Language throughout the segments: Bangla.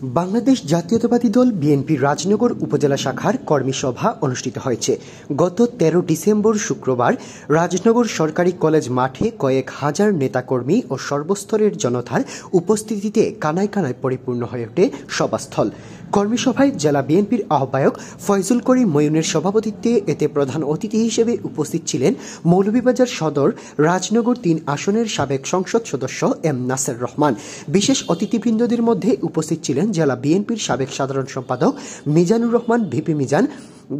বাংলাদেশ জাতীয়তাবাদী দল বিএনপি রাজনগর উপজেলা শাখার কর্মী সভা অনুষ্ঠিত হয়েছে। গত 13 ডিসেম্বর শুক্রবার রাজনগর সরকারি কলেজ মাঠে কয়েক হাজার নেতাকর্মী ও সর্বস্তরের জনতার উপস্থিতিতে কানায় কানায় পরিপূর্ণ হয়ে ওঠে সভাস্থল। কর্মী সভায় জেলা বিএনপির আহ্বায়ক ফয়জুল করিম ময়ূনের সভাপতিত্বে এতে প্রধান অতিথি হিসেবে উপস্থিত ছিলেন মৌলভীবাজার সদর রাজনগর 3 আসনের সাবেক সংসদ সদস্য এম নাসের রহমান। বিশেষ অতিথিবৃন্দদের মধ্যে উপস্থিত ছিলেন জেলা বিএনপির সাবেক সাধারণ সম্পাদক মিজানুর রহমান ভিপি মিজান,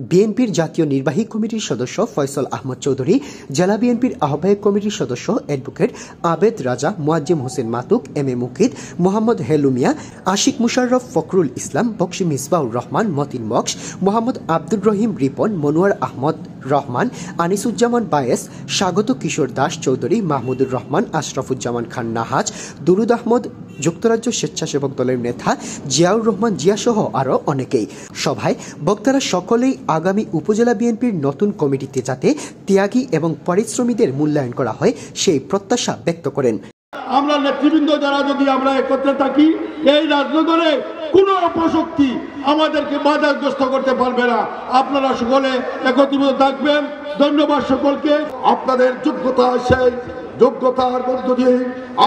বিএনপির জাতীয় নির্বাহী কমিটির সদস্য ফয়সাল আহমদ চৌধুরী, জেলা বিএনপির আহ্বায়ক কমিটির সদস্য অ্যাডভোকেট আবেদ রাজা, Muazzem Hossain মাতুক, M A Mukid, Mohammad হেলুমিয়া, Ashiq Musharraf, Fakhrul Islam, Bakshi Misbaur Rahman, Matin box, Mohammad Abdur Rahim Ripon, Monowar Ahmad Rahman, Anisuzzaman বায়েস, স্বাগত কিশোর দাস চৌধুরী, মাহমুদুর রহমান, আশরাফুজ্জামান খান নাহাজ, দুরুদ আহমদ, যুক্তরাজ্য স্বেচ্ছাসেবক দলের নেতা জিয়াউর রহমান জিয়া সহ আরও অনেকেই। সভায় বক্তারা সকলেই আগামী উপজেলা বিএনপির নতুন কমিটিতে যাতে ত্যাগী এবং পরিশ্রমীদের মূল্যায়ন করা হয় সেই প্রত্যাশা ব্যক্ত করেন। আমরা নেতৃবৃন্দ যারা যদি আমরা একত্রে থাকি, এই রাজনগরে কোন অপশক্তি আমাদেরকে বাধাগ্রস্ত করতে পারবে না। আপনারা সকলে একত্রিত থাকবেন। ধন্যবাদ সকলকে। আপনাদের যোগ্যতা, সেই যোগ্যতার মধ্য দিয়ে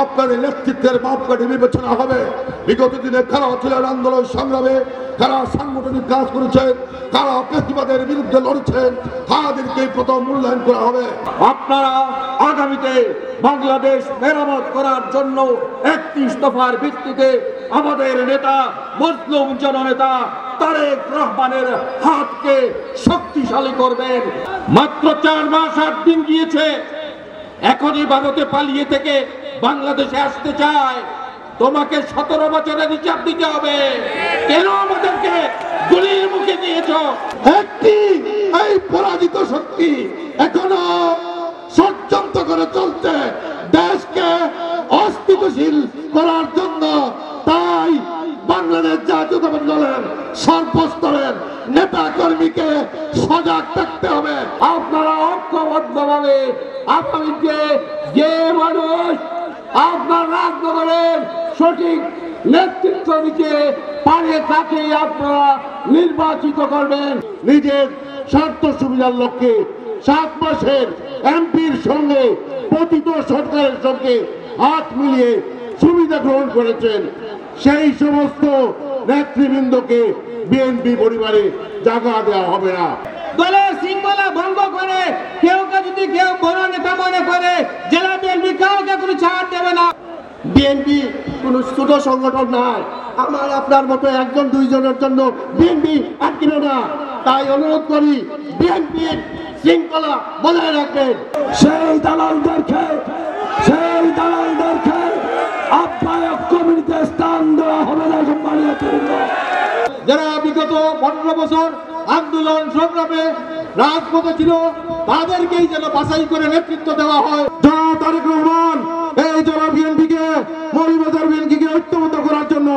আপনাদের নেতৃত্বের মাপকাঠি বিবেচনা হবে। বিগত দিনে কারা ছিলেন আন্দোলন সংগ্রামে, কারা সাংগঠনিক কাজ করেছেন, কারা ফ্যাসিবাদের বিরুদ্ধে লড়ছেন, তাদেরকে প্রথম মূল্যায়ন করা হবে। আপনারা আগামীতে বাংলাদেশ মেরামত করার জন্য 31 দফার ভিত্তিতে আমাদের নেতা মজলুম জননেতা তারেক রহমানের হাতকে শক্তিশালী করবেন। মাত্র 4 মাস 8 দিন গিয়েছে, এখনই ভারতে পালিয়ে থেকে বাংলাদেশে আসতে চায়। তোমাকে 17 বছরের হিসাব দিতে হবে। কেন আমাদেরকে গুলির মুখে দিয়েছ? একটি এই পরাজিত শক্তি এখনো ষড়যন্ত্র করে চলছে দেশকে অস্থিতিশীল করার জন্য। তাই বাংলাদেশ জাতীয়তাবাদী দলের সর্বস্তরের নেতা কর্মীকে সজাগ থাকতে হবে। আপনারা ঐক্যবদ্ধভাবে আগামীতে যে মানুষ আপনার রাজনগরের সঠিক নেতৃত্ব দিতে পারে তাকে আপনারা নির্বাচিত করবেন। নিজের স্বার্থ সুবিধার লক্ষ্যে 7 মাসের এমপির সঙ্গে পতিত সরকারের সঙ্গে হাত মিলিয়ে সুবিধা গ্রহণ করেছেন। সেই সমস্ত নেতৃবৃন্দকে বিএনপি পরিবারে জায়গা দেওয়া হবে না। দলের শৃঙ্খলা ভঙ্গ করে কেউকে যদি কেউ বড় নেতা মনে করে জেলা বিএনপি কাউকে কোনো ছাড় দেবে না। বিএনপি কোনো ছোট সংগঠন নয়। আমার আপনার মতো 1-2 জনের জন্য বিএনপি আটকিবে না। তাই অনুরোধ করি বিএনপির শৃঙ্খলা বজায় রাখবেন। সেই দালালদেরকে আহ্বায়ক কমিটিতে স্থান দেওয়া হবে না। যারা বিগত 15 বছর আন্দোলন সংগ্রামে রাজপথে ছিল তাদেরকেই যেন বাছাই করে নেতৃত্ব দেওয়া হয়। জনাব তারেক রহমান এই জেলা বিএনপিকে, মৌলভীবাজার বিএনপিকে ঐক্যবদ্ধ করার জন্য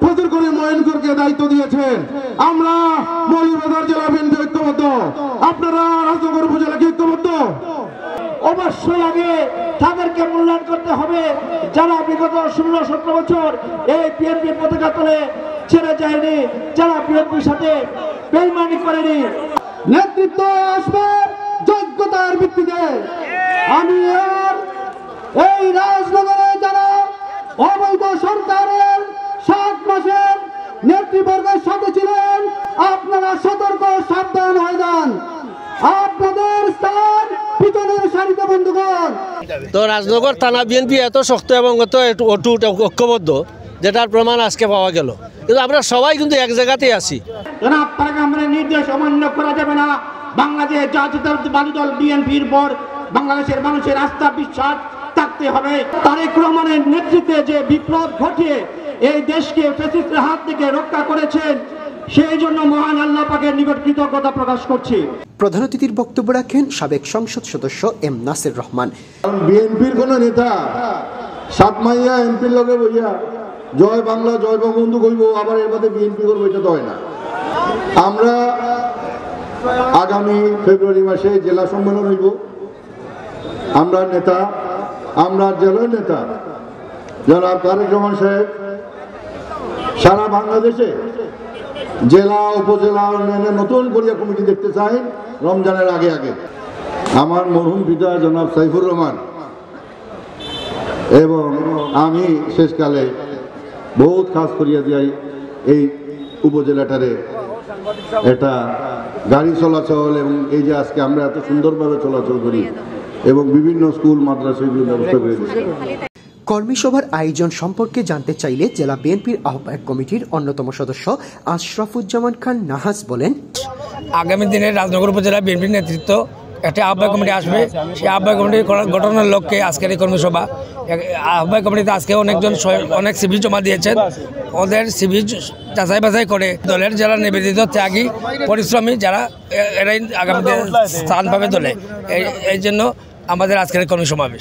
ফজল করিম ময়ূনকে দায়িত্ব দিয়েছেন। আমরা মৌলভীবাজার জেলা বিএনপি ঐক্যবদ্ধ। আপনারা রাজনগর উপজেলাকে ঐক্যবদ্ধ। অবশ্যই আগে তাদেরকে মূল্যায়ন করতে হবে যারা বিগত 16-17 বছর এই বিএনপির পতাকা তলে ছেড়ে যায়নি, যারা বিএনপির সাথে বেইমানি করেনি। নেতৃত্ব আসবে যোগ্যতার ভিত্তিতে। আমি এই রাজনগরে যারা অবৈধ সরকারের 7 মাসের নেতৃবর্গের সাথে ছিলেন, আপনারা সতর্ক সাবধান হয়ে যান। আপনাদের স্থান পিছনের সারিতে বন্ধুগণ। তো রাজনগর থানা বিএনপি এত শক্ত এবং অটুট ঐক্যবদ্ধ, যেটার প্রমাণ আজকে পাওয়া গেল। কিন্তু আমরা সবাই কিন্তু এক জায়গাতেই আছি। জনাব তারেক রহমানের নির্দেশ অমান্য করা যাবে না। বাংলাদেশ জাতীয়তাবাদী দল বিএনপির পর বাংলাদেশের মানুষের আস্থা বিশ্বাস থাকতে হবে। তারেক রহমানের নেতৃত্বে যে বিপ্লব ঘটিয়ে এই দেশকে ফ্যাসিস্টের হাত থেকে রক্ষা করেছেন, সেই জন্য মহান আল্লাহ পাকের নিকট কৃতজ্ঞতা প্রকাশ করছি। প্রধান অতিথির বক্তব্য রাখেন সাবেক সংসদ সদস্য এম নাসের রহমান। বিএনপির কোন নেতা 7 মাইয়া এমপির লগে বইয়া জয় বাংলা জয় বঙ্গবন্ধু কইব আবার এর মধ্যে বিএনপি করবো, এটা তো হয় না। আমরা আগামী ফেব্রুয়ারি মাসে জেলা সম্মেলন হইব। আমরা নেতা, আমরা জেলার নেতা জনাব তারেক রহমান সাহেব সারা বাংলাদেশে জেলা উপজেলা উন্নয়নের নতুন করিয়া কমিটি দেখতে চাই রমজানের আগে আগে। আমার মরহুম পিতা জনাব সাইফুর রহমান এবং আমি শেষকালে বহুত কাজ করিয়া দিয়াই এই উপজেলাটারে এটা গাড়ি চলাচল এবং এই যে আজকে আমরা এত সুন্দরভাবে চলাচল করি এবং বিভিন্ন স্কুল মাদ্রাসায় ব্যবস্থা করে দিচ্ছি। কর্মী সভার আয়োজন সম্পর্কে জানতে চাইলে জেলা বিএনপির আহ্বায়ক কমিটির অন্যতম সদস্য আশরাফুজ্জামান খান নাহাস বলেন, আগামী দিনে রাজনগর উপজেলা বিএনপির নেতৃত্ব একটা আহ্বায়ক কমিটি আসবে। সেই আহ্বায়ক কমিটি গঠনের লক্ষ্যে আজকের এই কর্মী সভা। আহ্বায়ক কমিটিতে আজকে অনেক সিভি জমা দিয়েছেন। ওদের সিভি যাচাই বাছাই করে দলের যারা নিবেদিত ত্যাগী পরিশ্রমী যারা এরাই আগামী দিনে স্থান পাবে দলে। এই জন্য আমাদের আজকের কর্মী সমাবেশ।